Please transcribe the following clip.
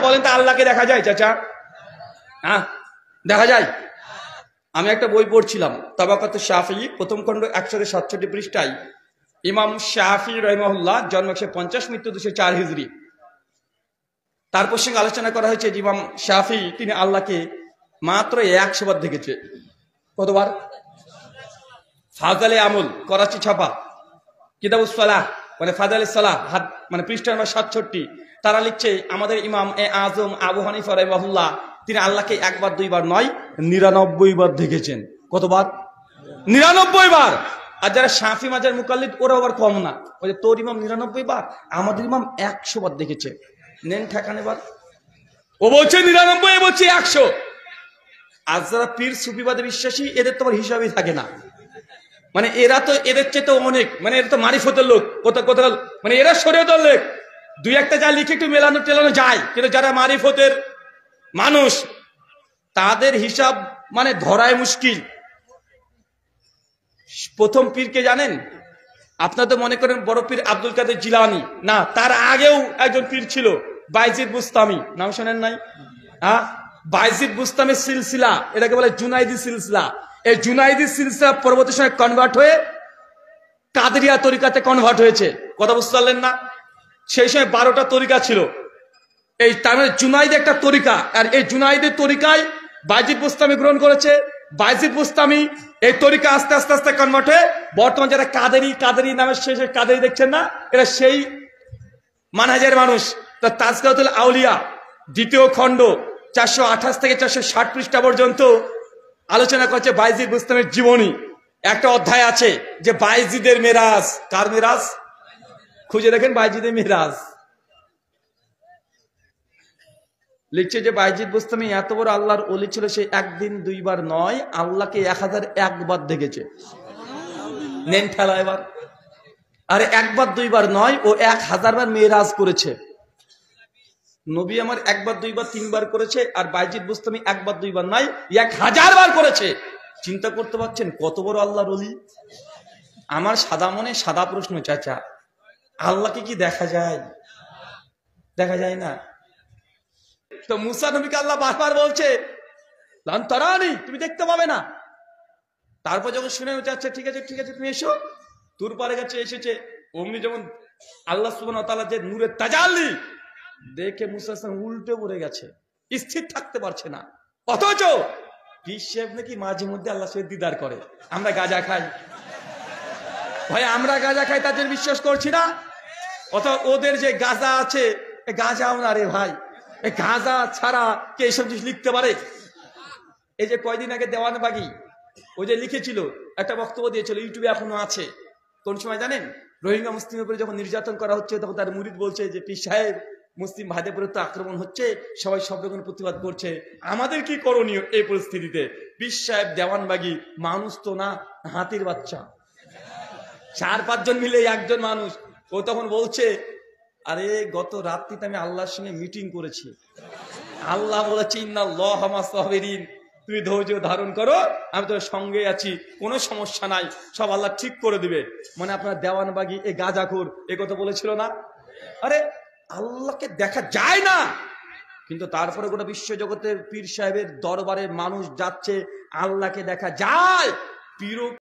বলেন তো আল্লাহকে দেখা যায় চাচা? হ্যাঁ, দেখা যায়। আমি একটা বই পড়ছিলাম, তাবাকাত শাফি, প্রথম খণ্ড 167 পৃষ্ঠায় ইমাম শাফি রাহিমাহুল্লাহ, জন্ম 150, মৃত্যু 204 হিজরি। তার প্রসঙ্গে আলোচনা করা হয়েছে যে ইমাম শাফি তিনি আল্লাহকে মাত্র 100 বার দেখেছে। কতবার? ফাজালে আমল, করাচি ছাপা, কিতাবুস সালাহ, মানে ফাজালে সালাহ, মানে পৃষ্ঠা নম্বর 67। তারা লিখছে আমাদের ইমাম আজম আবু হানিফা রাহিমাহুল্লাহ তিনি আল্লাহকে 1 বার 2 বার নয় 99 বার দেখেছেন। কতবার? 99 বার। আর যারা শাফি মাজার মুকাল্লিদ ওরা আবার কম না, ওই যে তোর ইমাম 99 বার, আমাদের ইমাম 100 বার দেখেছে। নেন ঠেকানে বার। ও বলছে 99, এ বলছে 100। আর যারা পীর সুফিবাদে বিশ্বাসী এদের তো হিসাবই থাকে না, মানে এরা তো এদের চেয়ে তো অনেক, মানে এরা তো মারিফতের লোক, কোথা মানে এরা শরীয়তের লোক, 2-1টা যা লিখে একটু মেলানো টেলানো যায়, কিন্তু যারা মারিফতের মানুষ তাদের হিসাব মানে ধরায় মুশকিল। প্রথম পীরকে জানেন? আপনারা তো মনে করেন বড় পীর আব্দুল কাদের জিলানী, না, তার আগেও একজন পীর ছিল বাইজিদ বুস্তামি, নাম শোনেন নাই? হ্যাঁ, বাইজিদ বুস্তামির সিলসিলা, এটাকে বলে জুনাইদি সিলসিলা। এই জুনাইদি সিলসিলা পরবর্তী সময় কনভার্ট হয়ে কাদেরিয়া তরিকাতে কনভার্ট হয়েছে। কথা বুঝতে পারলেন না? সেই সময় 12টা তরিকা ছিল, এই তার মানে জুনাইদ একটা তরিকা, আর এই জুনাইদের তরিকায় বাইজিদ বুস্তামি গ্রহণ করেছে। বাইজিদ বুস্তামি এই তরিকা আস্তে আস্তে আস্তে কনভার্ট হয়ে বর্তমান যারা কাদেরি নামের শেষে কাদেরি দেখছেন না, এরা সেই মানহাজের মানুষ। তো তাজকিরাতুল আউলিয়া 2য় খণ্ড 428 থেকে 460 পৃষ্ঠা পর্যন্ত আলোচনা করছে বাইজিদ বুস্তামির জীবনী। একটা অধ্যায় আছে যে বাইজিদের মেরাজ। কার মেরাজ? খুঁজে দেখেন, বাইজিদের মেরাজ। লিখছে যে বাইজিদ বুস্তামি এত বড় আল্লাহর ওলি ছিল, সে 1 দিন 2 বার নয় আল্লাহকে 1001 বার দেখেছে। নেন ঠেলা এবার। আরে 1 বার 2 বার নয়, ও 1000 বার মেরাজ করেছে। নবী আমার 1 বার 2 বার 3 বার করেছে, আর বাইজিদ বুস্তামি 1 বার 2 বার নয় 1000 বার করেছে। চিন্তা করতে পারছেন কত বড় আল্লাহর ওলি? আমার সাদা মনে সাদা প্রশ্ন চাচা, আল্লাহকে কি দেখা যায়? দেখা যায় না। তো মুসা নবীকে আল্লাহ বারবার বলছে লান তারানি, তুমি দেখতে পাবে না। তারপর যখন শুনে যাচ্ছে ঠিক আছে তুমি এসো, তোর পারে কাছে এসেছে, অমনি যেমন আল্লাহ সুবহানাহু ওয়া তাআলা যে নূরের তাজাল্লি দেখে মুসা উল্টে পড়ে গেছে, স্থির থাকতে পারছে না। অথচ পীর সাহেব নাকি মাঝে মধ্যে আল্লাহ সাথে দিদার করে। আমরা গাঁজা খাই ভাই, আমরা গাঁজা খাই, তাদের বিশ্বাস করছি না। অথবা ওদের যে গাঁজা আছে, গাঁজাও না রে ভাই, এই গাঁজা ছাড়া কে এইসব জিনিস লিখতে পারে? এই যে কয়দিন আগে দেওয়ানবাগী ও যে লিখেছিল, একটা বক্তব্য দিয়েছিল, ইউটিউবে এখনো আছে। কোন সময় জানেন? রোহিঙ্গা মুসলিমের উপরে যখন নির্যাতন করা হচ্ছে, তখন তার মুরিদ বলছে যে পীর সাহেব মুসলিম ভাইদের উপরে তো আক্রমণ হচ্ছে, সবাই সব রকম প্রতিবাদ করছে, আমাদের কি করণীয় এই পরিস্থিতিতে? পীর সাহেব দেওয়ানবাগী মানুষ তো না, হাতির বাচ্চা। 4-5 জন মিলে একজন মানুষ। ও তখন বলছে, আরে গত রাত্রিতে আমি আল্লাহর সঙ্গে মিটিং করেছি, আল্লাহ বলেছে ইন্নাল্লাহা মা'আস সাবিরিন, তুমি ধৈর্য ধারণ করো, আমি তোর সঙ্গে আছি, কোনো সমস্যা নাই, সব আল্লাহ ঠিক করে দিবে। মানে আপনার দেওয়ানবাগী এ গাঁজাখোর এ কথা বলেছিল না? আরে আল্লাহকে দেখা যায় না, কিন্তু তারপরে গোটা বিশ্বজগতের পীর সাহেবের দরবারে মানুষ যাচ্ছে, আল্লাহকে দেখা যায়। পীর